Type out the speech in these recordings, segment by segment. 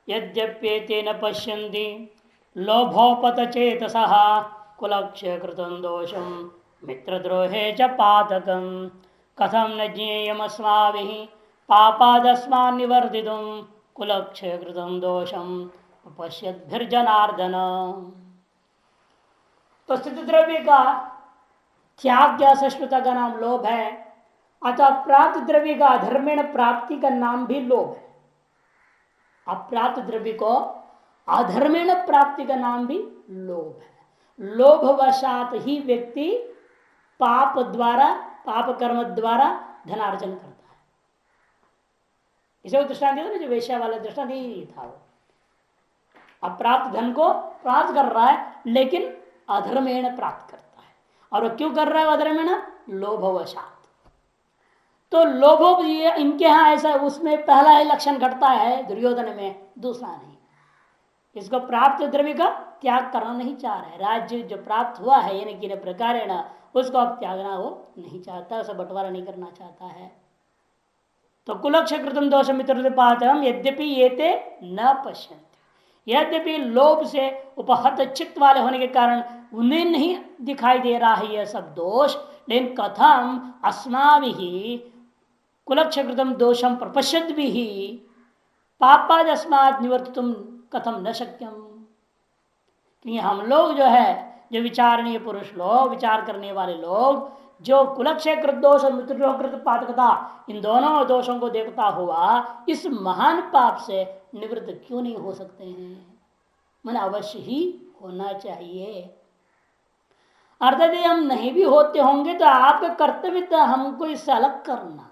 यद्यप्येते न पश्यन्ति लोभोपतचेतसः कुलक्षयकृतं दोषं मित्रद्रोहे च पातकं कथं न ज्ञेयमस्माभिः पापादस्मान् निवर्तितुं कुलक्षयकृतं दोषं पश्यद्भिर्जनार्दन। तो स्थित द्रव्य का त्याग या सष्णुता का नाम लोभ है, अतः प्राप्त द्रव्य का अधर्मेण प्राप्ति का नाम भी लोभ है। अप्राप्त द्रव्य को अधर्मेण प्राप्ति का नाम भी लोभ है। लोभवशात ही व्यक्ति पाप द्वारा, पाप कर्म द्वारा धनार्जन करता है। इसे दृष्टांत दिया ना, जो वेश्या वाला दृष्टांत ही था। वो अप्राप्त धन को प्राप्त कर रहा है लेकिन अधर्मेण प्राप्त करता है। और वो क्यों कर रहा है अधर्मेण? लोभवशात। तो लोभो इनके यहां ऐसा, उसमें पहला ही लक्षण घटता है दुर्योधन में, दूसरा नहीं। इसको प्राप्त द्रव्य का त्याग करना नहीं चाह रहा है। राज्य जो प्राप्त हुआ है यानी कि प्रकार उसको अब त्यागना वो नहीं चाहता, उसे बंटवारा नहीं करना चाहता है। तो कुलक्षकृतम दोष मित्र पातम यद्यपि ये न पश्यन्ते, यद्यपि लोभ से उपहत चित्त वाले होने के कारण उन्हें नहीं दिखाई दे रहा है यह सब दोष, लेकिन कथम अस्माभिः कुलक्षकृतम दोषम प्रपश्यत भी ही पापाद अस्मात् निवर्तितुम कथम न शक्यम। क्योंकि हम लोग जो है, जो विचारणीय पुरुष लोग, विचार करने वाले लोग, जो कुलक्षयकृत दोष और मित्रद्रोहकृत पातकता, इन दोनों दोषों को देखता हुआ इस महान पाप से निवृत्त क्यों नहीं हो सकते हैं? मन अवश्य ही होना चाहिए। अर्थात यदि हम नहीं भी होते होंगे तो आपका कर्तव्य था हमको इससे अलग करना।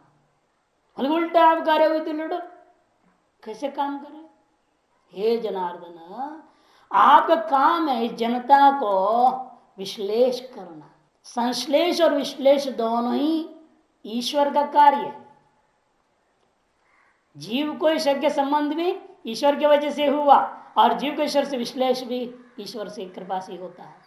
उल्टा आप कार्य हुए तो लड़ो, कैसे काम करें? हे जनार्दन, आपका काम है इस जनता को विश्लेष करना। संश्लेष और विश्लेष दोनों ही ईश्वर का कार्य है। जीव को ईश्वर के संबंध भी ईश्वर की वजह से हुआ और जीव को ईश्वर से विश्लेष भी ईश्वर से कृपा से होता है।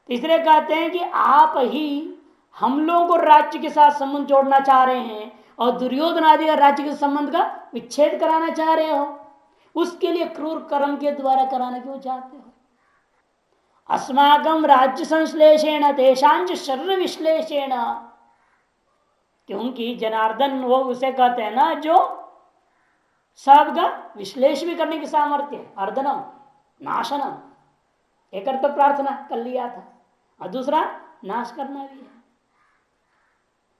तीसरे कहते हैं कि आप ही हम लोगों को राज्य के साथ संबंध जोड़ना चाह रहे हैं और दुर्योधन आदि का राज्य के संबंध का विच्छेद कराना चाह रहे हो। उसके लिए क्रूर कर्म के द्वारा कराना क्यों चाहते हो? अस्माकं राज्य संश्लेषेण तेषांच शरीर विश्लेषेण। क्योंकि जनार्दन वो उसे कहते हैं ना जो सबका विश्लेष भी करने की सामर्थ्य है। अर्दनम नाशनम, एक तो प्रार्थना कर लिया था और दूसरा नाश करना भी है,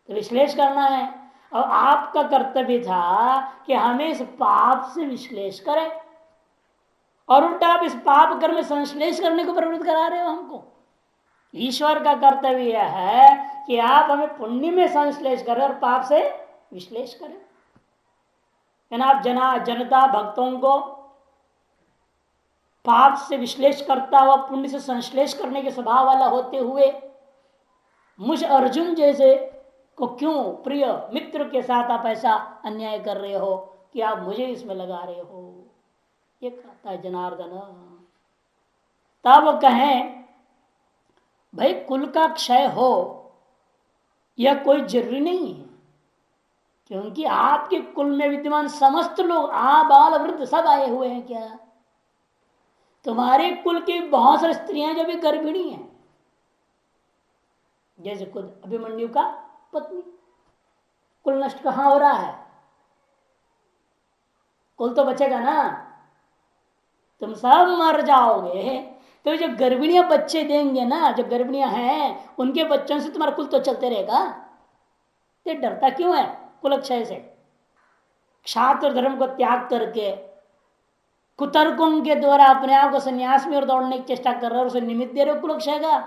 तो विश्लेष करना है। और आपका कर्तव्य था कि हमें इस पाप से विश्लेष करें और उल्टा आप इस पाप कर्म में संश्लेष करने को प्रवृत्त करा रहे हो हमको। ईश्वर का कर्तव्य है कि आप हमें पुण्य में संश्लेष करें और पाप से विश्लेष करें। आप जनता भक्तों को पाप से विश्लेष करता हुआ पुण्य से संश्लेष करने के स्वभाव वाला होते हुए मुझ अर्जुन जैसे को क्यों प्रिय मित्र के साथ आप ऐसा अन्याय कर रहे हो कि आप मुझे इसमें लगा रहे हो? ये कहता है जनार्दन। तब कहें भाई कुल का क्षय हो यह कोई जरूरी नहीं है, क्योंकि आपके कुल में विद्यमान समस्त लोग बाल वृद्ध सब आए हुए हैं। क्या तुम्हारे कुल की बहुत सारी स्त्रियां जो भी गर्भिणी हैं, जैसे खुद अभिमन्यु का पत्नी, कुल नष्ट कहां हो रहा है? कुल तो बचेगा ना, तुम सब मर जाओगे तो जो गर्भिणियां बच्चे देंगे ना, जो गर्भिणियां हैं उनके बच्चों से तुम्हारा कुल तो चलते रहेगा। तो डरता क्यों है कुलक्षय से? क्षात्र धर्म को त्याग करके कुतर्कों के द्वारा अपने आप को संन्यास में और दौड़ने की चेष्टा कर रहे हो, उसे निमित्त दे रहे हो कुलक्षय का।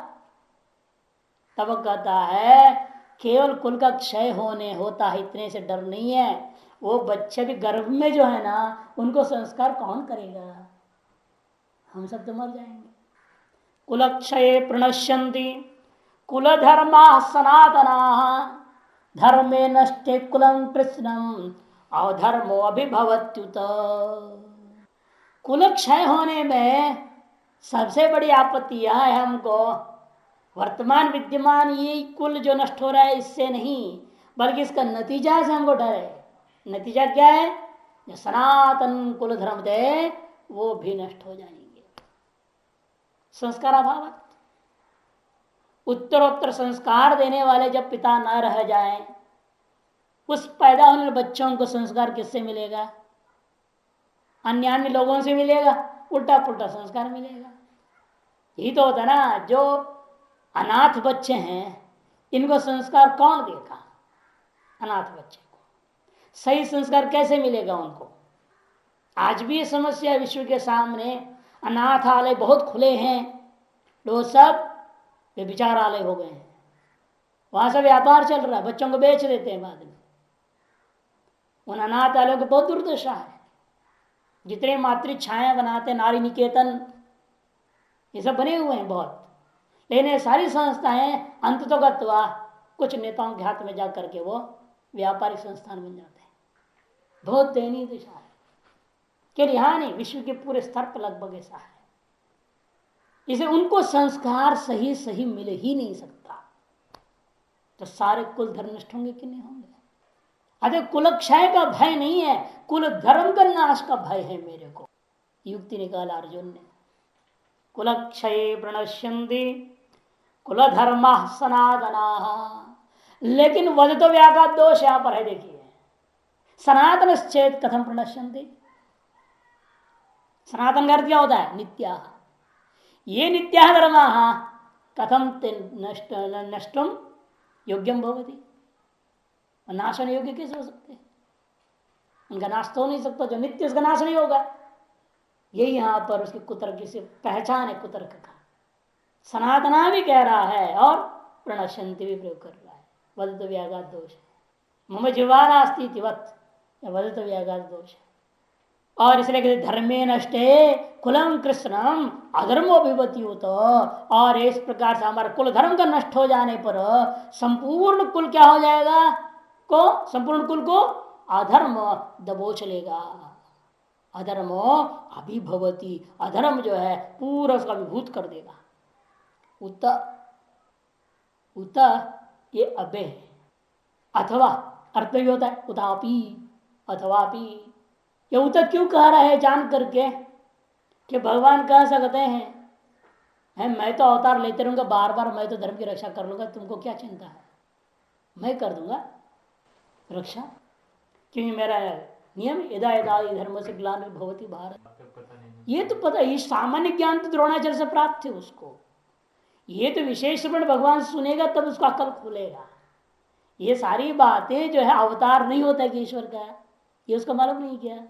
तब कहता है केवल कुल का क्षय होने होता है, इतने से डर नहीं है। वो बच्चे भी गर्भ में जो है ना, उनको संस्कार कौन करेगा? हम सब तो मर जाएंगे। कुलक्षये प्रणश्यन्ति कुलधर्मा सनातना धर्मे नष्टे कुलं कृष्णम अधर्मो अभिभवत्युत। कुल क्षय होने में सबसे बड़ी आपत्ति यह है हमको, वर्तमान विद्यमान ये कुल जो नष्ट हो रहा है इससे नहीं, बल्कि इसका नतीजा से हमको डर है। नतीजा क्या है? जो सनातन कुल धर्म थे वो भी नष्ट हो जाएंगे। संस्कार अभाव, उत्तरोत्तर संस्कार देने वाले जब पिता न रह जाएं, उस पैदा होने वाले बच्चों को संस्कार किससे मिलेगा? अन्य अन्य लोगों से मिलेगा, उल्टा पुल्टा संस्कार मिलेगा। यही तो होता ना, जो अनाथ बच्चे हैं इनको संस्कार कौन देगा? अनाथ बच्चे को सही संस्कार कैसे मिलेगा उनको? आज भी ये समस्या विश्व के सामने, अनाथालय बहुत खुले हैं, लोग सब व्यभिचारालय हो गए हैं, वहां से व्यापार चल रहा है, बच्चों को बेच देते हैं बाद में। उन अनाथालयों की बहुत दुर्दशा है। जितने मातृ छाया बनाते, नारी निकेतन, ये सब बने हुए हैं बहुत, लेकिन ये सारी संस्थाएं अंततोगत्वा कुछ नेताओं के हाथ में जा करके वो व्यापारिक संस्थान बन जाते हैं। बहुत दयनीय दिशा है। केवल यहाँ नहीं, विश्व के पूरे स्तर पर लगभग ऐसा है। इसे उनको संस्कार सही सही मिल ही नहीं सकता, तो सारे कुल धर्म नष्ट होंगे कि नहीं होंगे? अरे कुलक्षय का भय नहीं है, कुल धर्म का नाश का भय है मेरे को। युक्ति निकाला अर्जुन ने। कुलक्षय प्रणश्यन्ति कुल धर्म सनातना, लेकिन वध तो व्याघात दोष यहां पर है। देखिए, सनातन चेत कथम प्रणश्यन्ति, सनातन का अर्थ क्या होता है? नित्या। ये नित्या धर्म कथम नष्टम योग्यम भवति, नाशन योग्य कैसे हो सकते हैं? उनका नाश तो हो नहीं सकता, जो नित्य उसका नाश नहीं होगा। यही यहां पर उसकी कुतर्क से पहचान है, कुतर्क का। सनातना भी कह रहा है और प्रणश्यंति भी प्रयोग कर रहा है। वदत व्याघात दोष है, मम जीवानास्ति वत, वदत व्याघात दोष है। और इसलिए कहते धर्मे नष्टे कुलम कृष्णम अधर्मो विभति हो, तो और इस प्रकार से हमारे कुल धर्म का नष्ट हो जाने पर संपूर्ण कुल क्या हो जाएगा? को संपूर्ण कुल को अधर्म दबोच लेगा। अधर्म अभिभवती, अधर्म जो है पूरा उसका विभूत कर देगा। उत उत ये अबे है, अथवा अर्थ भी होता है उतापी, अथवापि। ये उत क्यों कह रहा है? जान करके कि भगवान कह सकते हैं मैं तो अवतार लेते रहूंगा बार बार, मैं तो धर्म की रक्षा कर लूंगा, तुमको क्या चिंता है, मैं कर दूंगा रक्षा, क्योंकि मेरा नियम यदा यदा धर्म से ग्लानिर्भवति भवति भारत। ये तो पता, ये सामान्य ज्ञान तो द्रोणाचार्य से प्राप्त है उसको। ये तो विशेष रूप में भगवान सुनेगा तब उसका अकल खुलेगा। ये सारी बातें जो है अवतार नहीं होता है कि ईश्वर का, ये उसको मालूम नहीं किया।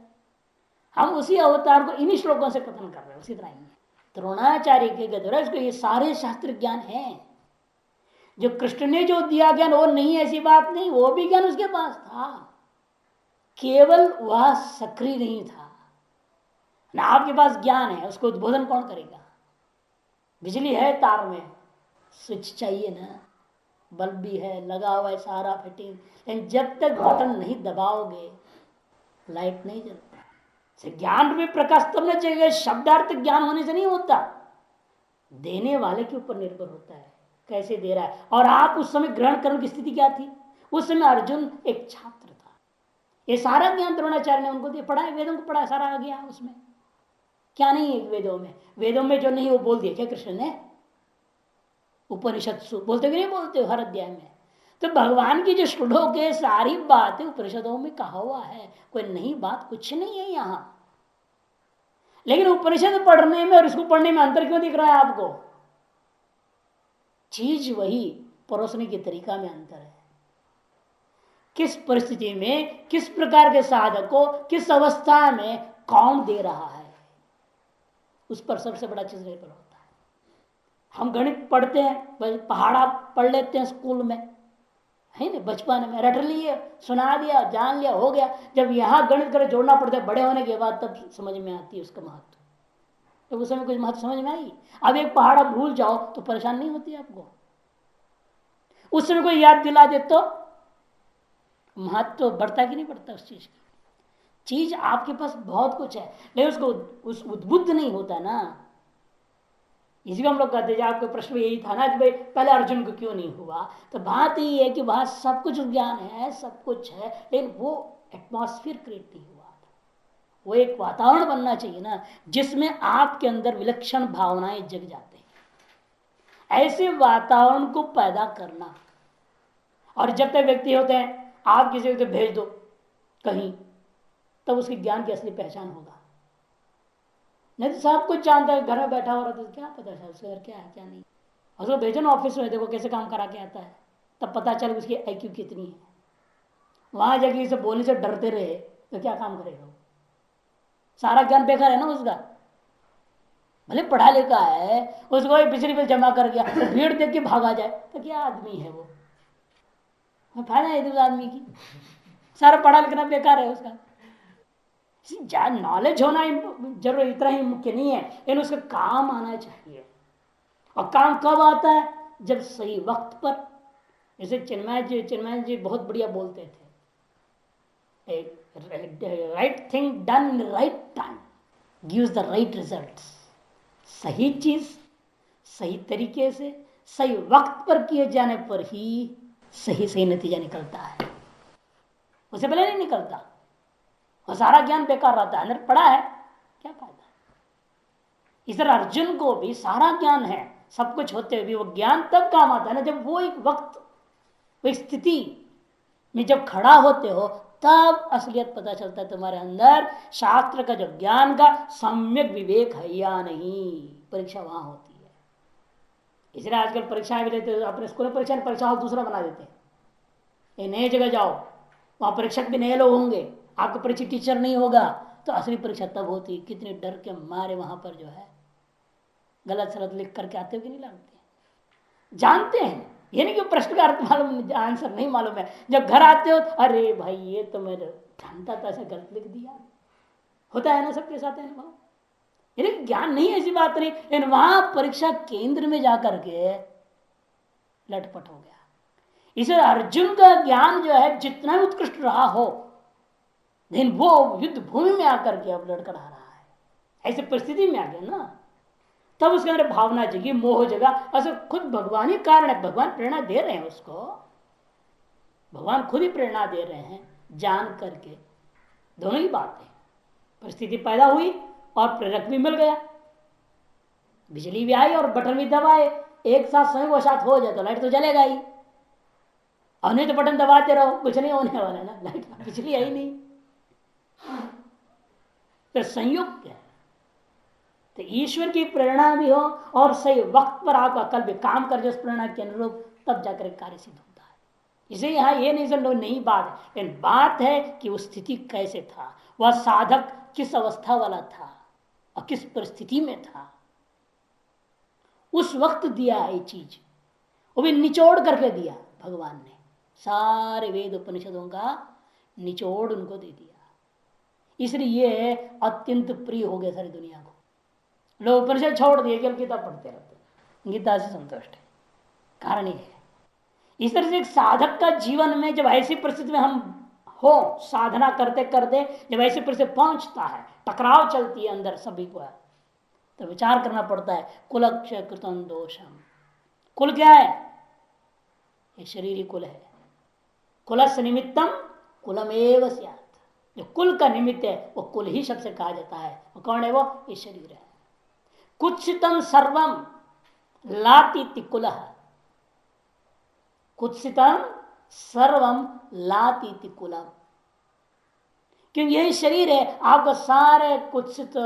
हम उसी अवतार को इन्हीं श्लोकों से कथन कर रहे हैं, उसी तरह ही द्रोणाचार्य के द्वारा इसको ये सारे शास्त्र ज्ञान है। जो कृष्ण ने जो दिया ज्ञान वो नहीं, ऐसी बात नहीं, वो भी ज्ञान उसके पास था, केवल वह सक्रिय नहीं था ना। आपके पास ज्ञान है, उसको उद्बोधन कौन करेगा? बिजली है तार में, स्विच चाहिए ना, बल्ब भी है लगा हुआ है सारा फिटिंग, लेकिन जब तक बटन नहीं दबाओगे लाइट नहीं जलता। ज्ञान में प्रकाश तब न चाहिए, शब्दार्थ ज्ञान होने से नहीं होता, देने वाले के ऊपर निर्भर होता है कैसे दे रहा है। और आप उस समय ग्रहण करने की स्थिति क्या थी? उस समय अर्जुन एक छात्र था। ये सारा ज्ञान द्रोणाचार्य ने उनको दिया, पढ़ाया, वेदों को पढ़ाया, सारा आ गया उसमें। क्या नहीं है वेदों में? वेदों में जो नहीं वो बोल दिया क्या कृष्ण ने? उपनिषद बोलते कि नहीं बोलते हर अध्याय में? तो भगवान की जो श्लोक है सारी बातें उपनिषदों में कहा हुआ है, कोई नई बात कुछ नहीं है यहाँ। लेकिन उपनिषद पढ़ने में और इसको पढ़ने में अंतर क्यों दिख रहा है आपको? चीज वही, परोसने के तरीका में अंतर है। किस परिस्थिति में, किस प्रकार के साधक को, किस अवस्था में कौन दे रहा है, उस पर सबसे बड़ा चीज निर्भर होता है। हम गणित पढ़ते हैं, पहाड़ा पढ़ लेते हैं स्कूल में, है ना, बचपन में रट लिए, सुना दिया, जान लिया, हो गया। जब यहाँ गणित कर जोड़ना पड़ता है बड़े होने के बाद, तब समझ में आती है उसका महत्व। तो उस समय कुछ महत्व समझ में आई। अब एक पहाड़ा भूल जाओ तो परेशान नहीं होती आपको, उस समय कोई याद दिला दे तो महत्व बढ़ता कि नहीं बढ़ता उस चीज की? चीज आपके पास बहुत कुछ है, लेकिन उसको उस उद्बुद्ध नहीं होता ना। इसी को हम लोग कहते हैं, आपका प्रश्न यही था ना कि भाई पहले अर्जुन को क्यों नहीं हुआ, तो बात यही है कि वहां सब कुछ ज्ञान है, सब कुछ है, लेकिन वो एटमॉस्फेयर क्रिएट नहीं हुआ। वो एक वातावरण बनना चाहिए ना, जिसमें आपके अंदर विलक्षण भावनाएं जग जाते हैं। ऐसे वातावरण को पैदा करना। और जब तक व्यक्ति होते हैं, आप किसी को भेज दो कहीं, तब उसके ज्ञान की असली पहचान होगा। नहीं तो सब कुछ जानता है, घर में बैठा हो रहा तो क्या पता है उसका घर क्या है क्या नहीं। उसको भेजो ना ऑफिस में, देखो कैसे काम करा के आता है, तब पता चल उसकी IQ कितनी है। वहां जाके इसे बोलने से डरते रहे तो क्या काम करेगा वो? सारा ज्ञान बेकार है ना उसका। भले पढ़ा लिखा है, उसको बिजली बिल जमा कर गया तो भीड़ देख के भागा जाए तो क्या आदमी है वो? फायदा है उस आदमी की, सारा पढ़ा लिखना बेकार है उसका। नॉलेज होना जरूर इतना ही मुख्य नहीं है, लेकिन उसका काम आना चाहिए। और काम कब आता है? जब सही वक्त पर। जैसे चिन्मय जी बहुत बढ़िया बोलते थे, right thing done in right time gives the right result. सही चीज सही तरीके से सही वक्त पर किए जाने पर ही सही सही नतीजा निकलता है, उससे पहले नहीं निकलता। और सारा ज्ञान बेकार रहता है, अंदर पड़ा है क्या फायदा। इस तरह अर्जुन को भी सारा ज्ञान है, सब कुछ होते हुए भी वो ज्ञान तब काम आता है ना, जब वो एक वक्त वो एक स्थिति में जब खड़ा होते हो, तब असलियत पता चलता है तुम्हारे अंदर शास्त्र का जो ज्ञान का सम्यक विवेक है या नहीं। परीक्षा वहां होती है। इसलिए आजकल परीक्षाएं भी लेते, अपने स्कूल में परीक्षा हॉल दूसरा बना देते हैं। एक नई जगह जाओ, वहां परीक्षक भी नए लोग होंगे, आपका परीक्षा टीचर नहीं होगा, तो असली परीक्षा तब होती। कितने डर के मारे वहां पर जो है गलत सलत लिख करके आते हो कि नहीं लगते, जानते हैं। ये नहीं कि प्रश्न का अर्थ मालूम, आंसर नहीं मालूम है, जब घर आते हो अरे भाई ये तो मैंने जानता था, ऐसा गलत लिख दिया। होता है ना सबके साथ अनुभव। यानी ज्ञान नहीं ऐसी बात नहीं, लेकिन वहां परीक्षा केंद्र में जाकर के लटपट हो गया। इसे अर्जुन का ज्ञान जो है जितना उत्कृष्ट रहा हो, लेकिन वो युद्ध भूमि में आकर के अब लड़खड़ा रहा है, ऐसे परिस्थिति में आ गया ना, तब उसके अंदर भावना जगी, मोह जगा। ऐसे खुद भगवान ही कारण है, भगवान प्रेरणा दे रहे हैं उसको, भगवान खुद ही प्रेरणा दे रहे हैं जान करके। दोनों ही बात है, परिस्थिति पैदा हुई और प्रेरक भी मिल गया, बिजली भी आई और बटन भी दबाए, एक साथ संयोगवशात हो जाए तो लाइट तो जलेगा ही, और नहीं तो बटन दबाते रहो कुछ नहीं होने वाला ना, लाइट बिजली आई नहीं। तो संयोग क्या है? तो ईश्वर की प्रेरणा भी हो और सही वक्त पर आपका कल भी काम कर, उस प्रेरणा के अनुरूप, तब जाकर कार्य सिद्ध होता है। इसे यहां ये नहीं समझो नहीं बात है, लेकिन बात है कि वो स्थिति कैसे था, वह साधक किस अवस्था वाला था और किस परिस्थिति में था, उस वक्त दिया है ये चीज, वो भी निचोड़ करके दिया भगवान ने। सारे वेद उपनिषदों का निचोड़ उनको दे दिया, इसलिए ये अत्यंत प्रिय हो गया सारी दुनिया को। लोग उपनिषद छोड़ दिए, केवल गीता पढ़ते रहते, गीता से संतुष्ट है। कारण ये है, इस तरह से एक साधक का जीवन में जब ऐसी परिस्थिति में हम हो, साधना करते करते जब ऐसी परिस्थिति पहुंचता है, टकराव चलती है अंदर सभी को, तो विचार करना पड़ता है कुलक्ष कृतम दोषम। कुल क्या है? ये शरीर ही कुल है। कुलस्य निमित्तम कुलमेव स्यात्। जो कुल का निमित्त है वो कुल ही शब्द से कहा जाता है। वो कौन है? वो ये शरीर है। कुत्सितम सर्वम लातीति कुलः, कुत्सितम सर्वम लातीति कुलम। क्योंकि यही शरीर है आपको सारे कुत्सित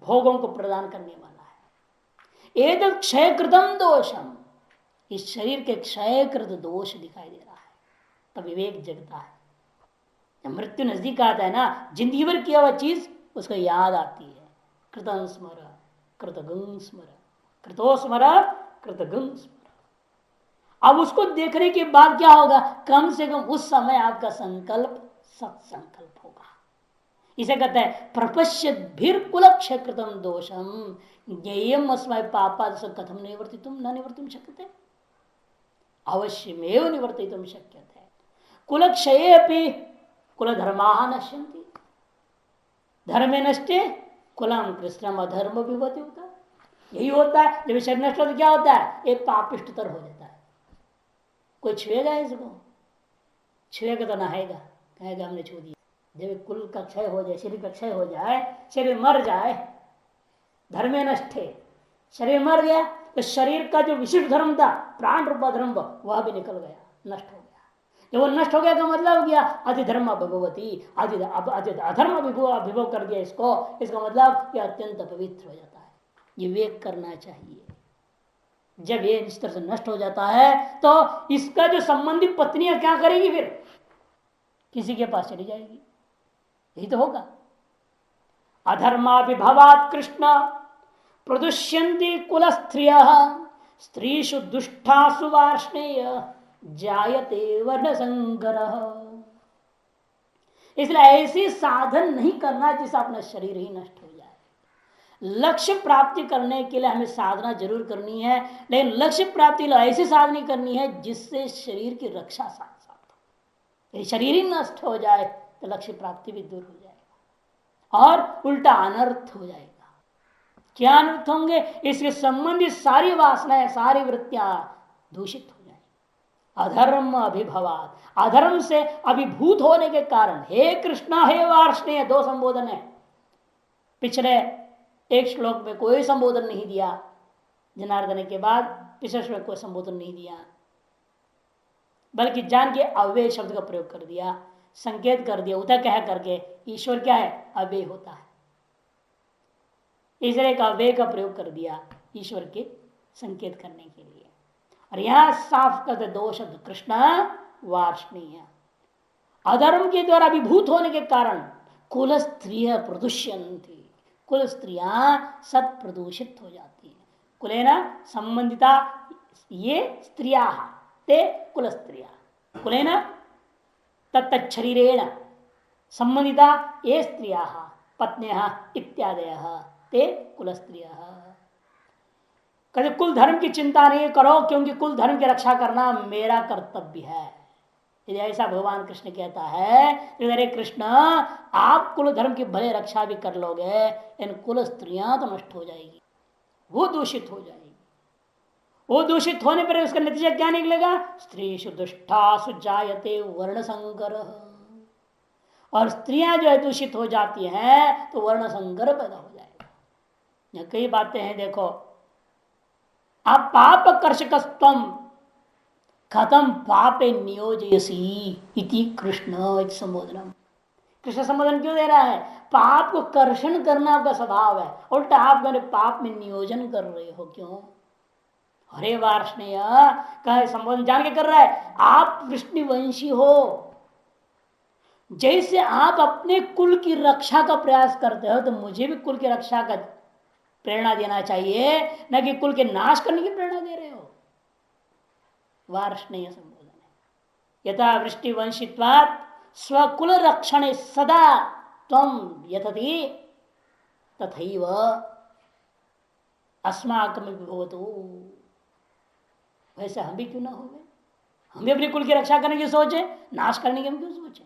भोगों को प्रदान करने वाला है। एक क्षय कृतम दोषम, इस शरीर के क्षयकृत दोष दिखाई दे रहा है, तब विवेक जगता है। जब मृत्यु नजदीक आता है ना, जिंदगी भर किया हुआ चीज उसको याद आती है। कृतम स्मर कृतगं स्मर, कृतो स्मर कृतगं स्मर। अब उसको देखने के बाद क्या होगा? कम से कम उस समय आपका संकल्प सत्संकल्प होगा। इसे कहते हैं प्रपश्यत भीर कुलक्ष कृतम दोषम ज्ञेयम अस्मय पापा कथम निवर्तितुम न निवर्तितुम शक्यते, अवश्यमेव निवर्तितुम शक्यते। कुलक्षये अपि कुलधर्मा नश्यन्ति, धर्मे नष्टे कुलम कृष्णम अधर्म विभूति होता है। यही होता है, जब शरीर नष्ट होता क्या होता है? एक पापिष्टतर हो जाता है। कोई छुएगा इसको? छुएगा तो नहाएगा, कहेगा हमने छू दिया। जब कुल का क्षय हो जाए, शरीर का क्षय हो जाए, शरीर मर जाए, धर्मे नष्ट है, शरीर मर गया तो शरीर का जो विशिष्ट धर्म था, प्राण रूपा धर्म, वह भी निकल गया, नष्ट हो गया। जब वो नष्ट हो गया का मतलब गया अधिधर्म भगवती, अधर्म अभिभव कर दिया इसको, इसका मतलब यह अत्यंत पवित्र हो जाता है। ये विवेक करना चाहिए। जब ये इस तरह से नष्ट हो जाता है तो इसका जो संबंधी पत्नियां क्या करेगी, फिर किसी के पास चली जाएगी, यही तो होगा। अधर्माभिभवात कृष्ण प्रदुष्यन्ति कुल स्त्रिय स्त्रीषु दुष्टासु वार्ष्णेय जायते वर्ण संकर। इसलिए ऐसी साधन नहीं करना जिससे अपना शरीर ही नष्ट हो जाए। लक्ष्य प्राप्ति करने के लिए हमें साधना जरूर करनी है, लेकिन लक्ष्य प्राप्ति के लिए ऐसी साधना करनी है जिससे शरीर की रक्षा साथ साथ हो। यदि शरीर ही नष्ट हो जाए तो लक्ष्य प्राप्ति भी दूर हो जाएगा और उल्टा अनर्थ हो जाएगा। क्या अनर्थ होंगे? इसके संबंधित सारी वासनाएं, सारी वृत्तियां दूषित हो जाएंगी। अधर्म अभिभवात, अधर्म से अभिभूत होने के कारण, हे कृष्णा हे वार्ष्णेय, दो संबोधन है। पिछले एक श्लोक में कोई संबोधन नहीं दिया, जनार्दन के बाद पिछले श्लोक कोई संबोधन नहीं दिया, बल्कि जान के अव्यय शब्द का प्रयोग कर दिया, संकेत कर दिया, उतर कह करके ईश्वर क्या है, अव्यय होता है, इसलिए एक अव्यय का प्रयोग कर दिया ईश्वर के संकेत करने के लिए। और यहां साफ करते दो शब्द कृष्ण वार्ष्णेय, अधर्म के द्वारा अभिभूत होने के कारण कुल स्त्रिय प्रदुष्यन्ति, कुल स्त्रियां सत प्रदूषित हो जाती है। कुलेन संबंधिता ये स्त्रिया ते कुल स्त्रिया, कुलेन तत्तच्छरीरेण संबंधिता ये स्त्रिया पत्न्यः इत्यादयः ते कुल स्त्रियः। कभी कुल धर्म की चिंता नहीं करो, क्योंकि कुल धर्म की रक्षा करना मेरा कर्तव्य है। यदि ऐसा भगवान कृष्ण कहता है, अरे कृष्ण आप कुल धर्म की भले रक्षा भी कर लोगे, इन कुल स्त्रियां तो नष्ट हो जाएगी, वो दूषित हो जाएगी। वो दूषित होने पर उसका नतीजा क्या निकलेगा? स्त्रीषु दुष्टासु जायते वर्ण संकर। और स्त्रियां जो है दूषित हो जाती हैं तो वर्ण संकर पैदा हो जाएगा। कई बातें हैं, देखो, आप पाप कर्षकस्तम खतम पापे नियोजयसी इति कृष्ण संबोधनम। कृष्ण संबोधन क्यों दे रहा है? पाप को कर्षण करना आपका स्वभाव है, उल्टा आप मेरे पाप में नियोजन कर रहे हो। क्यों? हरे वार्ष्णेय कहे संबोधन जान के कर रहा है, आप वृष्णिवंशी हो, जैसे आप अपने कुल की रक्षा का प्रयास करते हो तो मुझे भी कुल की रक्षा का प्रेरणा देना चाहिए, न कि कुल के नाश करने की प्रेरणा दे रहे हो। वार्ष्णेय संबोधन है। यथा वृष्टिवंशित्वात् स्वकुल रक्षणे सदा त्वं यतति तथैव अस्माकं विभवतु। वैसे हम भी क्यों ना हो गए, हम भी अपने कुल की रक्षा करने की सोचे, नाश करने की हम क्यों सोचे।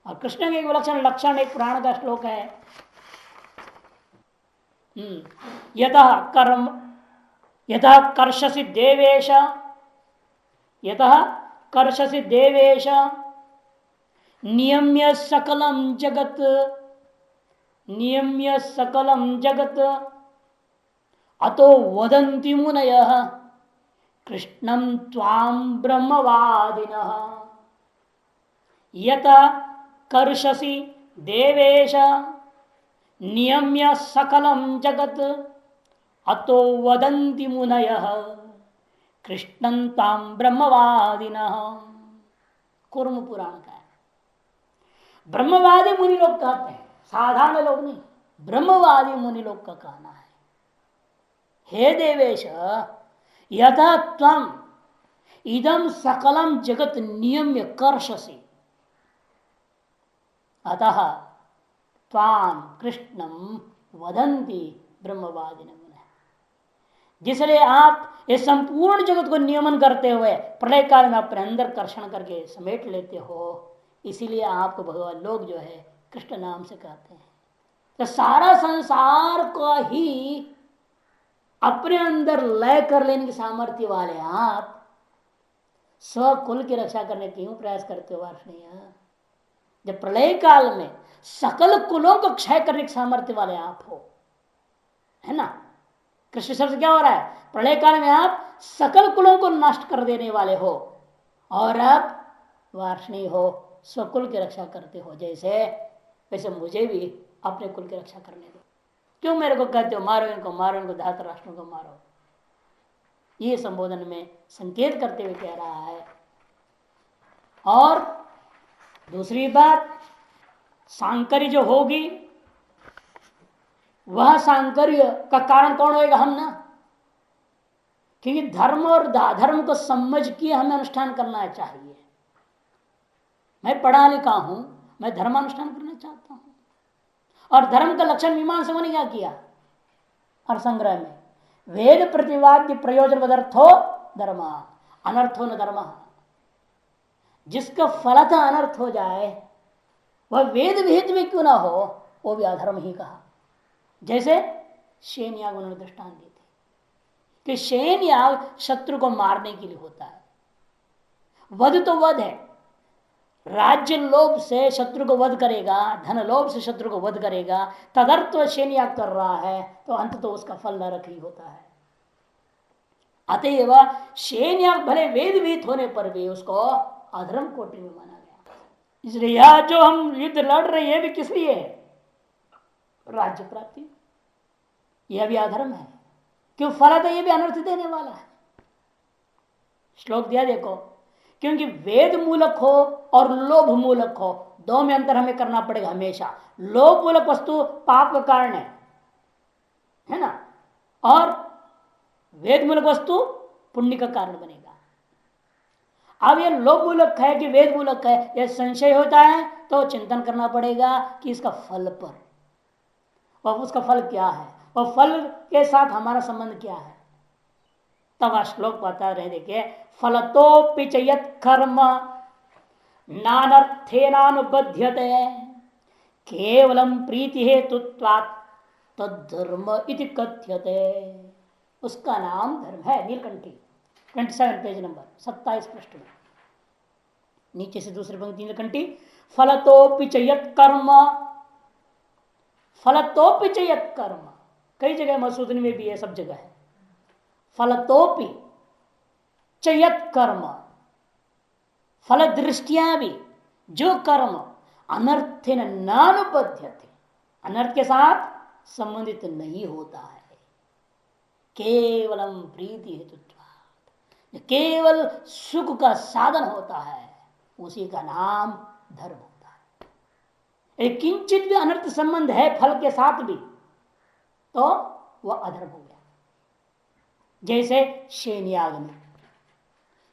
और कृष्ण के एक लक्षण एक पुराण का श्लोक है, यतः कर्म यतः कर्षसि देवेश, यतः कर्षसि देवेश नियम्य सकलम जगत, नियम्य सकलम जगत अतो वदन्ति मुनयः कृष्णं त्वां ब्रह्मवादिनः। यतः कर्षसि देवेश नियम्य सकलम जगत अतो वदन्ति मुनयः कृष्णं तां ब्रह्मवादिनः। कुर्म पुराण का है। ब्रह्मवादी मुनि लोग कहते हैं, साधारण लोग नहीं, ब्रह्मवादी मुनि लोग का कहना है, हे देवेश यथा त्वं इदं सकलम जगत नियम्य कर्षसि अतः त्वां कृष्णं वदन्ति ब्रह्मवादिनः। जिसलिए आप इस संपूर्ण जगत को नियमन करते हुए प्रलय काल में अपने अंदर कर्षण करके समेट लेते हो, इसीलिए आपको भगवान लोग जो है कृष्ण नाम से कहते हैं। तो सारा संसार को ही अपने अंदर लय कर लेने की सामर्थ्य वाले आप स्वकुल की रक्षा करने के क्यों प्रयास करते हो वार्ष्णेय? जब प्रलय काल में सकल कुलों को क्षय करने के सामर्थ्य वाले आप हो, है ना। कृष्ण शब्द क्या हो रहा है, प्रलय काल में आप सकल कुलों को नष्ट कर देने वाले हो और अब वार्षणी हो, स्वकुल की रक्षा करते हो। जैसे वैसे मुझे भी अपने कुल की रक्षा करने दो। क्यों मेरे को कहते हो मारो इनको, मारो इनको, धातराष्ट्रों को मारो। ये संबोधन में संकेत करते हुए कह रहा है। और दूसरी बात, सांकर्य जो होगी वह सांकर्य का कारण कौन होएगा, हम ना। क्योंकि धर्म और अधर्म को समझ के हमें अनुष्ठान करना चाहिए। मैं पढ़ा लिखा हूं, मैं धर्मानुष्ठान करना चाहता हूं। और धर्म का लक्षण मीमांसकों ने क्या किया, और संग्रह में वेद प्रतिवाद्य प्रयोजन पदार्थो धर्म अनर्थो न धर्म। जिसका फलतः अनर्थ हो जाए वह वेद विहित में क्यों ना हो, वो भी अधर्म ही कहा। जैसे शेन याग उन्होंने दृष्टांत दी थी कि शेन याग शत्रु को मारने के लिए होता है। वध तो वध है, राज्य लोभ से शत्रु को वध करेगा, धन लोभ से शत्रु को वध करेगा, तदर्थ वह शेन याग कर रहा है तो अंत तो उसका फल नरक ही होता है। अतएव शेन याग भले वेद विहित होने पर भी उसको अधर्म कोटि में माना गया। इसलिए यह जो हम युद्ध लड़ रहे हैं भी किस लिए है, राज्य प्राप्ति। यह भी अधर्म है, क्यों फल तो यह भी अनर्थ देने वाला है। श्लोक दिया देखो, क्योंकि वेद मूलक हो और लोभ मूलक हो, दो में अंतर हमें करना पड़ेगा हमेशा। लोभ मूलक वस्तु पाप का कारण है ना, और वेद मूलक वस्तु पुण्य का कारण बनेगा। अब यह लोभ मूलक है कि वेद मूलक है, यह संशय होता है तो चिंतन करना पड़ेगा कि इसका फल पर, और उसका फल क्या है, और फल के साथ हमारा संबंध क्या है। तब श्लोक बता रहे, देखिए, फलतोपि च यत् कर्म नानर्थेनानुबध्यते केवलम प्रीति हेतुत्वात् तद्धर्म इति कथ्यते। उसका नाम धर्म है। नीलकंठी 27 पेज नंबर 27 पृष्ठ में नीचे से दूसरी पंक्ति नीलकंठी, फलतोपि च यत् कर्म, फलतोपि च यत् कर्म, कई जगह मसूदनी में भी है, सब जगह है। फलतोपि च यत् कर्म, फल दृष्टियां भी जो कर्म अनर्थेन नानुबध्यते, अनर्थ के साथ संबंधित नहीं होता है, केवलम प्रीति हेतुत्वात्, केवल सुख का साधन होता है, उसी का नाम धर्म होता है। एक किंचित भी अनर्थ संबंध है फल के साथ भी तो वह अधर्म हो गया। जैसे शेनयाग में,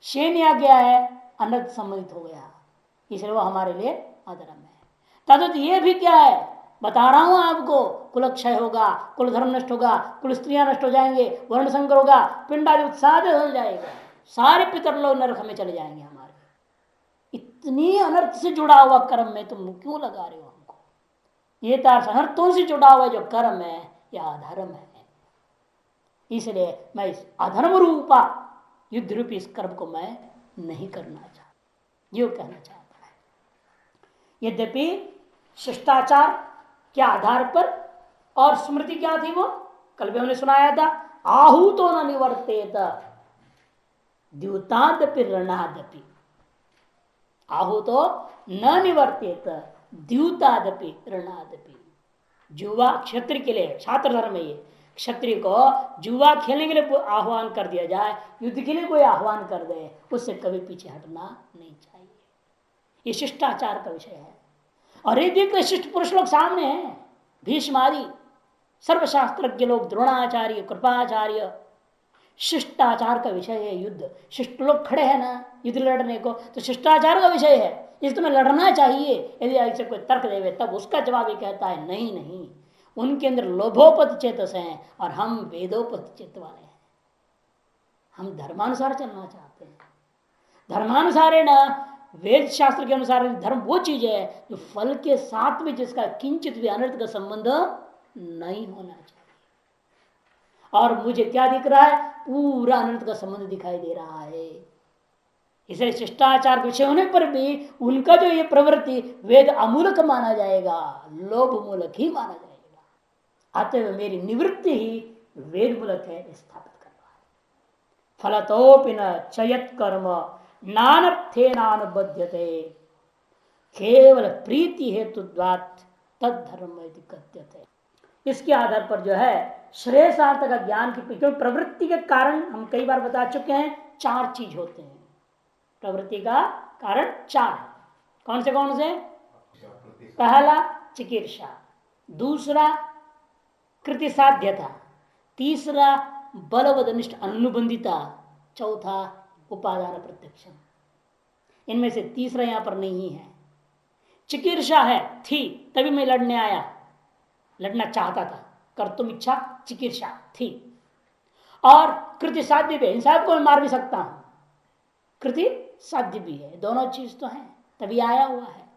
शेनयाग क्या है, अनर्थ संबंधित हो गया, इसलिए वह हमारे लिए अधर्म है। तदुत ये भी क्या है, बता रहा हूं आपको, कुल क्षय होगा, कुल धर्म नष्ट होगा, कुल स्त्रियां नष्ट हो जाएंगे, वर्ण संकर होगा, पिंडादि उत्साद हो जाएगा, सारे पितर लोग नरक में चले जाएंगे हमारे। इतनी अनर्थ से जुड़ा हुआ कर्म में तुम क्यों लगा रहे हो हमको। ये तो अनर्थों से जुड़ा हुआ जो कर्म है यह अधर्म है। इसलिए मैं इस अधर्म रूपा युद्ध रूपी इस कर्म को मैं नहीं करना चाहता, यो कहना चाहता है। यद्यपि शिष्टाचार के आधार पर, और स्मृति क्या थी वो कल भी हमने सुनाया था, आहूतो न निवर्तेत द्यूतादपि ऋणादपि, आहूतो न निवर्तेत द्यूतादपि ऋणादपि। जुआ क्षत्रिय के लिए, छात्र धर्म है ये, क्षत्रिय को जुआ खेलने के लिए आह्वान कर दिया जाए, युद्ध के लिए कोई आह्वान कर दे, उससे कभी पीछे हटना नहीं चाहिए। ये शिष्टाचार का विषय है। और ये देखते शिष्ट पुरुष लोग सामने हैं, भीष्म आदि सर्वशास्त्रज्ञ लोग, द्रोणाचार्य, कृपाचार्य, शिष्टाचार का विषय है युद्ध। शिष्ट लोग खड़े हैं ना युद्ध लड़ने को, तो शिष्टाचार का विषय है, इस तुम्हें लड़ना चाहिए। यदि ऐसे कोई तर्क देवे तब उसका जवाब ये कहता है नहीं नहीं, उनके अंदर लोभोपत चेतस हैं और हम वेदोपत चित्त वाले हैं, हम धर्मानुसार चलना चाहते हैं। धर्मानुसार है ना, वेद शास्त्र के अनुसार धर्म वो चीज है जो फल के साथ में जिसका किंचित भी अनर्थ का संबंध नहीं होना चाहिए। और मुझे क्या दिख रहा है, पूरा अनर्थ का संबंध दिखाई दे रहा है। इसलिए शिष्टाचार विषय होने पर भी उनका जो ये प्रवृत्ति वेद अमूलक माना जाएगा, लोभ मूलक ही माना जाएगा। अतः मेरी निवृत्ति ही वेद मूलक है स्थापित करना है। फलतोपि न चयत कर्म नानर्थे नानुबध्यते केवल प्रीति हेतु तद धर्म कथ्यते। इसके आधार पर जो है श्रेयसार्थ का ज्ञान की, क्योंकि प्रवृत्ति के कारण हम कई बार बता चुके हैं 4 चीज होते हैं। प्रवृत्ति का कारण 4 है। कौन से? पहला चिकीर्षा, दूसरा कृति साध्यता, तीसरा बलवदनिष्ठ अनुबंधिता, चौथा उपादान प्रत्यक्ष। इनमें से तीसरा यहां पर नहीं है। चिकीर्षा है, थी तभी मैं लड़ने आया, लड़ना चाहता था, कर तुम इच्छा चिकीर्षा थी। और कृति साध्य भी, इंसान को मैं मार भी सकता हूं, कृति साध्य भी है, दोनों चीज तो है, तभी आया हुआ है।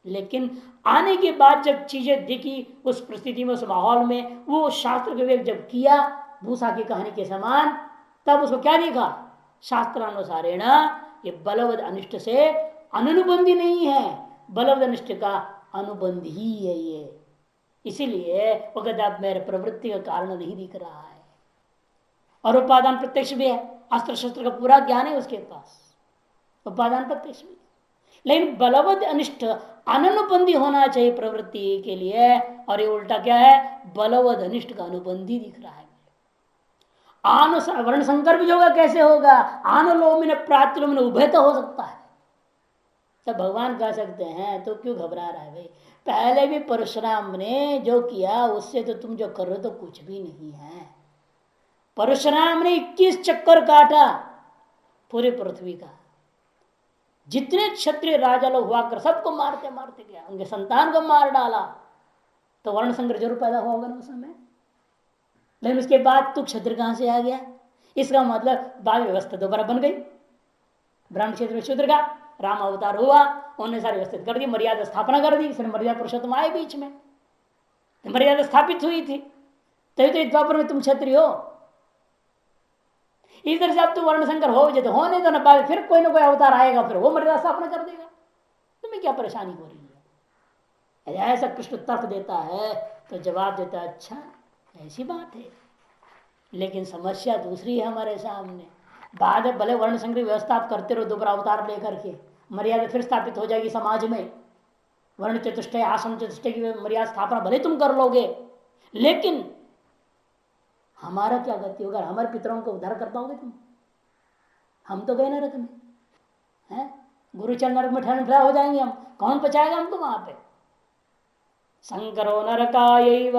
लेकिन आने के बाद जब चीजें दिखी उस परिस्थिति में, उस माहौल में, वो शास्त्र के विवेक जब किया भूसा की कहानी के समान, तब उसको क्या देखा? शास्त्रानुसारेण ये बलवद अनिष्ट से अनुबंधी नहीं है, बलवद अनिष्ट का अनुबंध ही है ये। इसीलिए वो कहता अब मेरे प्रवृत्ति का कारण नहीं दिख रहा है। और उपादान प्रत्यक्ष भी है, अस्त्र शस्त्र का पूरा ज्ञान है उसके पास, उपादान प्रत्यक्ष भी। लेकिन बलवद अनिष्ट अनुबंधी होना चाहिए प्रवृत्ति के लिए, और ये उल्टा क्या है? बलवद अनिष्ट का अनुबंधी दिख रहा है। आन वर्ण संकर भी होगा, कैसे होगा? आनुलोमिन प्रातिलोमिन उभय तो हो सकता है। तो भगवान कह सकते हैं तो क्यों घबरा रहा है भाई? पहले भी परशुराम ने जो किया उससे तो तुम जो कर रहे हो तो कुछ भी नहीं है। परशुराम ने 21 चक्कर काटा पूरे पृथ्वी का, जितने क्षत्रिय राजा लोग हुआ कर सबको मारते मारते गया, उनके संतान को मार डाला। तो वर्ण संकर जरूर पैदा होगा ना उस समय। लेकिन उसके बाद तू क्षत्रिय कहां से आ गया? इसका मतलब बाद व्यवस्था दोबारा बन गई। ब्राह्मण क्षेत्र में शूद्र का राम अवतार हुआ, उन्होंने सारी व्यवस्थित कर दी, मर्यादा स्थापना कर दी, इसलिए मर्यादा पुरुषोत्तम आए बीच में, तो मर्यादा स्थापित हुई थी। तभी तो द्वापर में तुम क्षत्रिय हो। इधर से अब तुम वर्ण संकर हो जाए तो होने दो ना, बाद फिर कोई ना कोई अवतार आएगा, फिर वो मर्यादा स्थापना कर देगा। तुम्हें क्या परेशानी हो रही है? ऐसा कृष्ण तर्क देता है तो जवाब देता है अच्छा ऐसी बात है, लेकिन समस्या दूसरी है हमारे सामने। बाद में भले वर्ण संकर व्यवस्था आप करते रहो दोबारा अवतार लेकर के, मर्यादा फिर स्थापित हो जाएगी समाज में। वर्ण चतुष्टय आश्रम चतुष्टय की मर्यादा स्थापना भले तुम कर लोगे, लेकिन हमारा क्या गति होगा? हमारे पितरों को उद्धार कर पाओगे तुम? हम तो गए नरक में, हैं? गुरुचरण नरक में ठंड हो जाएंगे हम, कौन बचाएगा हमको वहां पे? संकरो नरकायैव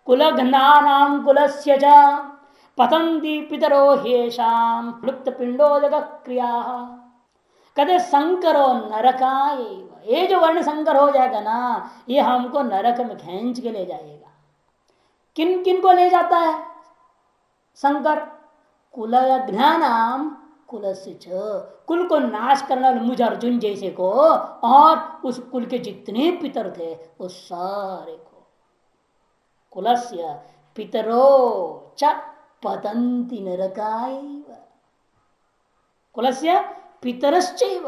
कुलघ्नानां कुलस्य च पतन्ति पितरो ह्येषां लुप्त पिंडोदक क्रिया। कहते संकरो नरकायैव, ये जो वर्ण संकर हो जाएगा ना, ये हमको नरक में खींच के ले जाएगा। किन किन को ले जाता है संकर? कुलघ्नानां कुलस्य च, कुल को नाश करने वाले मुझ अर्जुन जैसे को, और उस कुल के जितने पितर थे उस सारे को। कुलस्य पितरो च पतन्ति नरकायैव, कुलस्य पितरश्चैव,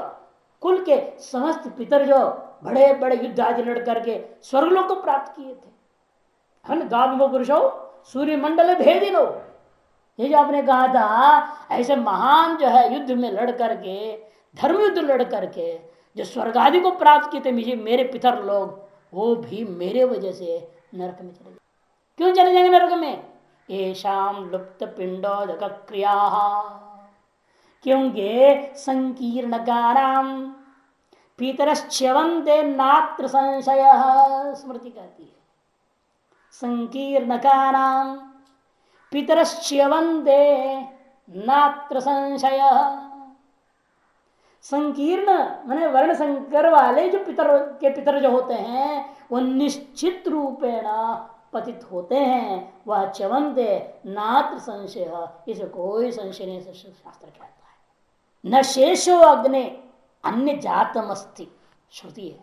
कुल के समस्त पितर जो बड़े बड़े युद्ध आदि लड़ करके स्वर्गलोक को प्राप्त किए थे, है ना? गाविमो पुरुषो सूर्य मंडल भेदिनो, ये जो आपने कहा था, ऐसे महान जो है युद्ध में लड़ करके, धर्म युद्ध लड़ करके जो स्वर्ग आदि को प्राप्त किए थे मेरे पितर लोग, वो भी मेरे वजह से नरक में चले गए। क्यों चले जाएंगे नरक में? येषां लुप्त पिंडोदक क्रिया, क्योंकि संकीर्ण काराम पितरश्च्यवन्ते नात्र संशय। स्मृति कहती है संकीर्ण काराम पितरश्च्यवन्ते नात्र संशय। संकीर्ण माने वर्ण संकर वाले जो पितर जो होते हैं वो निश्चित रूपेण पतित होते हैं, वह च्यवन्ते नात्र संशय, इसे कोई संशय नहीं, शास्त्र कहता है। न शेषो अग्ने अन्य जातमस्ति, श्रुति है,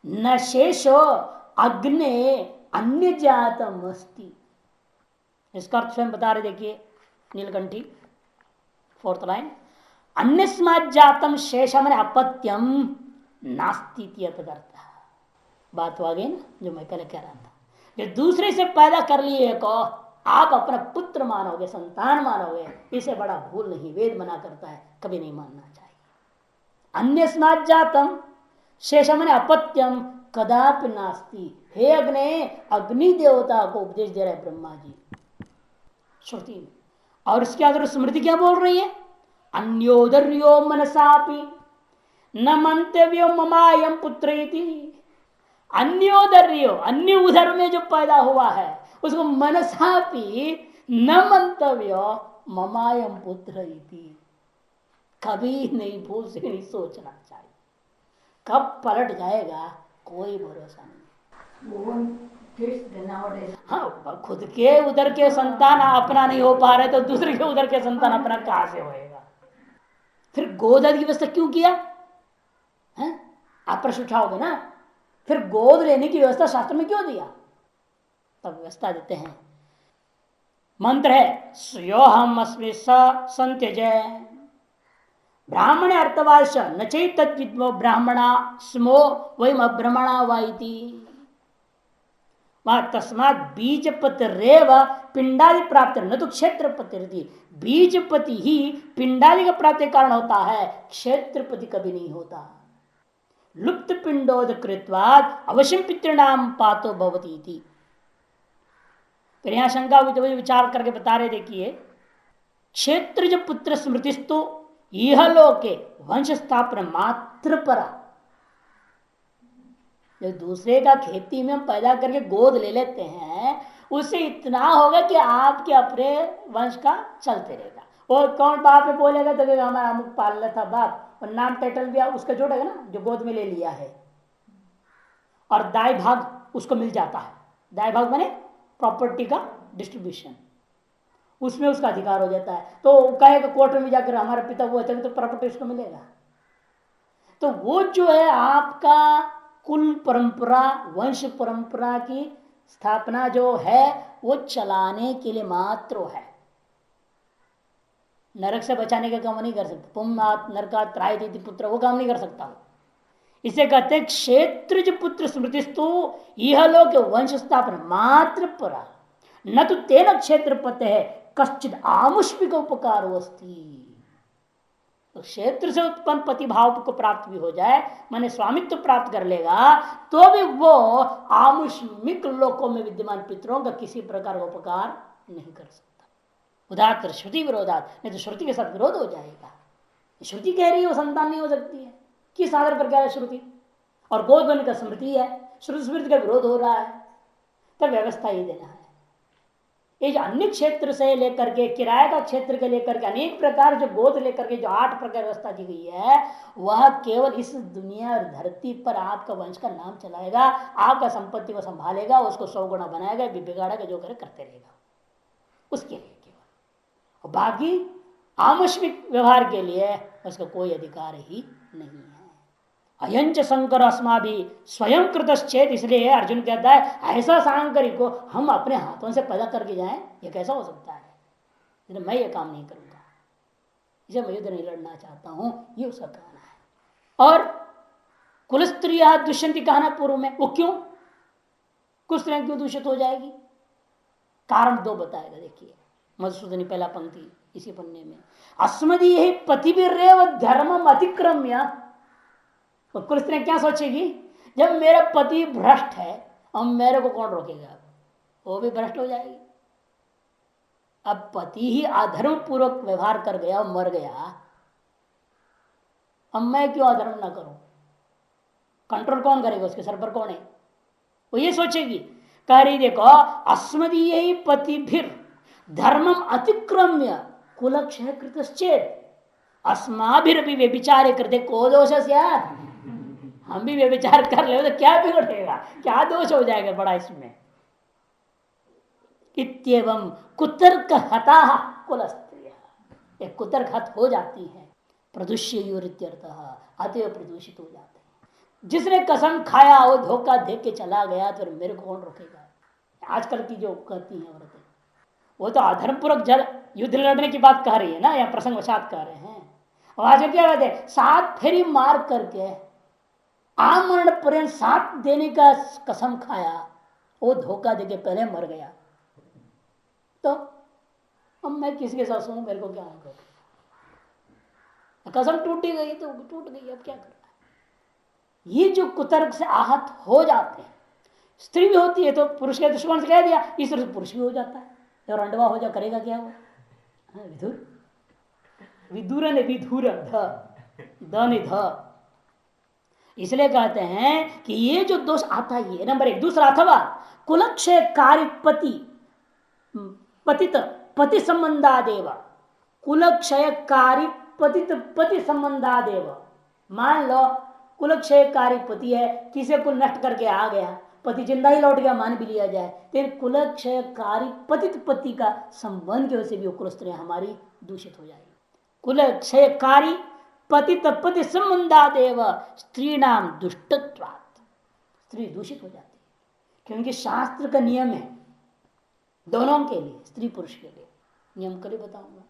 न शेषो अग्ने अन्य जातमस्ति। इसका अर्थ स्वयं बता रहे, देखिए नीलकंठी 4th लाइन, अन्यस्मात् जातम शेषम अपत्यम नास्ती पदार्थ। बात तो आ गई ना, जो मैं पहले कह रहा था। जो दूसरे से पैदा कर लिए को आप अपना पुत्र मानोगे, संतान मानोगे, इसे बड़ा भूल नहीं, वेद मना करता है, कभी नहीं मानना चाहिए। अन्यस्मात् जातम शेषम अपत्यम कदापि नास्ति। हे अग्नि, अग्नि देवता को उपदेश दे रहे ब्रह्मा जी श्रुति में। और इसके आधार स्मृति क्या बोल रही है? अन्योदर्यो मनसापि न मंतव्यो ममायम पुत्र इति। अन्योदर्यो, अन्य उधर में जो पैदा हुआ है उसको मनसापि न मंतव्यो ममायम पुत्र इति। कभी नहीं, भूल से नहीं सोचना चाहिए। कब पलट जाएगा कोई भरोसा नहीं। हाँ, खुद के उधर के संतान अपना नहीं हो पा रहे तो दूसरे के उधर के संतान अपना कहां से होएगा? फिर गोद की व्यवस्था क्यों किया है? आप प्रश्न उठाओगे ना, फिर गोद लेने की व्यवस्था शास्त्र में क्यों दिया? तब व्यवस्था देते हैं। मंत्र है स्योहम अस्मि संत्यजय ब्राह्मण अर्थवाद न चैतद्विद्मो ब्राह्मणा स्मो वयम अब्रह्मणा वाइति। तस्मात बीजपतिरेव पिंडादि प्राप्ति न तो क्षेत्रपति। बीजपति ही पिंडादि का प्राप्ति कारण होता है, क्षेत्रपति कभी नहीं होता। लुप्त पिंडोद कृत्वाद अवश्यम पितृणाम पातो भवती थी। फिर यहां शंका विचार करके बता रहे, देखिए क्षेत्र जो पुत्र स्मृतिस्तु यह लोके वंश स्थापना मात्र परा। जो दूसरे का खेती में हम पैदा करके गोद ले लेते हैं, उससे इतना होगा कि आपके अपने वंश का चलते रहेगा। और कौन बाप में बोलेगा तो हमारा अमुक पाल था बाप, और नाम टाइटल भी उसका जोड़ेगा ना जो गोद में ले लिया है, और दाई भाग उसको मिल जाता है। दाई भाग माने प्रॉपर्टी का डिस्ट्रीब्यूशन, उसमें उसका अधिकार हो जाता है। तो कहेगा कोर्ट में जाकर हमारा पिता वो है तो प्रॉपर्टी उसको मिलेगा। तो वो जो है आपका कुल परंपरा, वंश परंपरा की स्थापना जो है वो चलाने के लिए मात्र है, नरक से बचाने का काम नहीं कर सकता। पुम्नात् नरका त्रायति पुत्र, वो काम नहीं कर सकता। इसे कहते हैं क्षेत्र जो पुत्र स्मृतिस्तु यह लोग वंश स्थापना मात्र परा न तो तेन क्षेत्र पते है कश्चित आमुष्मिक उपकार वस्ती। तो क्षेत्र से उत्पन्न प्रतिभाव को प्राप्त भी हो जाए, माने स्वामित्व प्राप्त कर लेगा, तो भी वो आमुष्मिक लोकों में विद्यमान पितरों का किसी प्रकार का उपकार नहीं कर सकता। उदाहरण श्रुति विरोधात, नहीं तो श्रुति के साथ विरोध हो जाएगा। श्रुति कह रही है वो संतान नहीं हो सकती है, किस आधार पर कह रहा है श्रुति? और गोद बन का स्मृति है, श्रुति स्मृति का विरोध हो रहा है, तब व्यवस्था ही देना है। ये जो अन्य क्षेत्र से लेकर के किराए का क्षेत्र के लेकर के अनेक प्रकार जो गोद लेकर के जो 8 प्रकार व्यवस्था दी गई है, वह केवल इस दुनिया और धरती पर आपका वंश का नाम चलाएगा, आपका संपत्ति को संभालेगा, उसको 100 गुना बनाएगा, बिगाड़ेगा, जो करे करते रहेगा उसके लिए केवल। और बाकी आमुष्मिक व्यवहार के लिए उसका कोई अधिकार ही नहीं है। अयंच शंकर अस्मा भी स्वयं कृतश्चेत, इसलिए अर्जुन कहता है ऐसा सांकरी को हम अपने हाथों से पैदा करके जाएं, ये कैसा हो सकता है? इसलिए मैं ये काम नहीं करूंगा, इसे मैं युद्ध नहीं लड़ना चाहता हूं, ये उसका कहना है। और कुल स्त्रियां दुष्यंती कहना पूर्व में, वो क्यों कुल स्त्रियां क्यों दूषित हो जाएगी? कारण 2 बताएगा, देखिए मधुसूदनी पहला पंक्ति इसी पन्ने में। अस्मदीय पतिवीरेव धर्मम अतिक्रम्य। तो कुल स्त्रियां क्या सोचेगी, जब मेरा पति भ्रष्ट है अब मेरे को कौन रोकेगा? वो भी भ्रष्ट हो जाएगी। अब पति ही अधर्म पूर्वक व्यवहार कर गया और मर गया, अब मैं क्यों अधर्म ना करूं? कंट्रोल कौन करेगा? उसके सर पर कौन है? वो ये सोचेगी। कह रही देखो अस्मदीय पति फिर धर्मम अतिक्रम्य कुलक्षय कृतश्चेत अस्माभिरपि व्यभिचारे कृते को दोष यार। हम भी व्यभिचार कर ले तो क्या बिगड़ेगा, क्या दोष हो जाएगा बड़ा इसमें? इत्येवं कुतर्क हता कुल स्त्रियः, कुतर्क हत हो जाती है, प्रदुष्यर्थ अतएव प्रदूषित हो जाते हैं। जिसने कसम खाया वो धोखा दे के चला गया तो मेरे को कौन रोकेगा? आजकल की जो कहती हैं औरतें, वो तो अधर्मपूर्वक जल युद्ध लड़ने की बात कह रही है ना, या प्रसंग वशात कह रहे हैं। आज क्या कहते हैं, 7 फेरी मार करके आमरण पर्यंत 7 देने का कसम खाया, वो धोखा देके पहले मर गया, तो अब मैं किसके साथ सोऊं, मेरे को क्या होगा, कसम टूटी गई तो टूट गई, अब क्या करना है। ये जो कुतर्क से आहत हो जाते हैं, स्त्री भी होती है तो पुरुष के दुश्मन से कह दिया, इस तरह से पुरुष भी हो जाता है, और अंडवा हो जा करेगा क्या वो, विधुर विदुर ने विधुर ध ध, इसलिए कहते हैं कि ये जो दोष आता है, ये नंबर 1। दूसरा, अथवा कुलक्षय कार्य पतित पति संबंधादेव, कुलक्षयकारी पतित पति संबंधादेव। मान लो कुलक्षयकारी पति है, किसी को नष्ट करके आ गया, पति जिंदा ही लौट गया मान भी लिया जाए, फिर कुलक्षयकारी पतित पति का संबंध की वजह से भी कुल स्त्रियां हमारी दूषित हो जाएगी। कुलक्षयकारी पतित पति संबंधादेव स्त्री नाम दुष्टत्वात्, स्त्री दूषित हो जाती है, क्योंकि शास्त्र का नियम है दोनों के लिए, स्त्री पुरुष के लिए नियम कल बताऊंगा।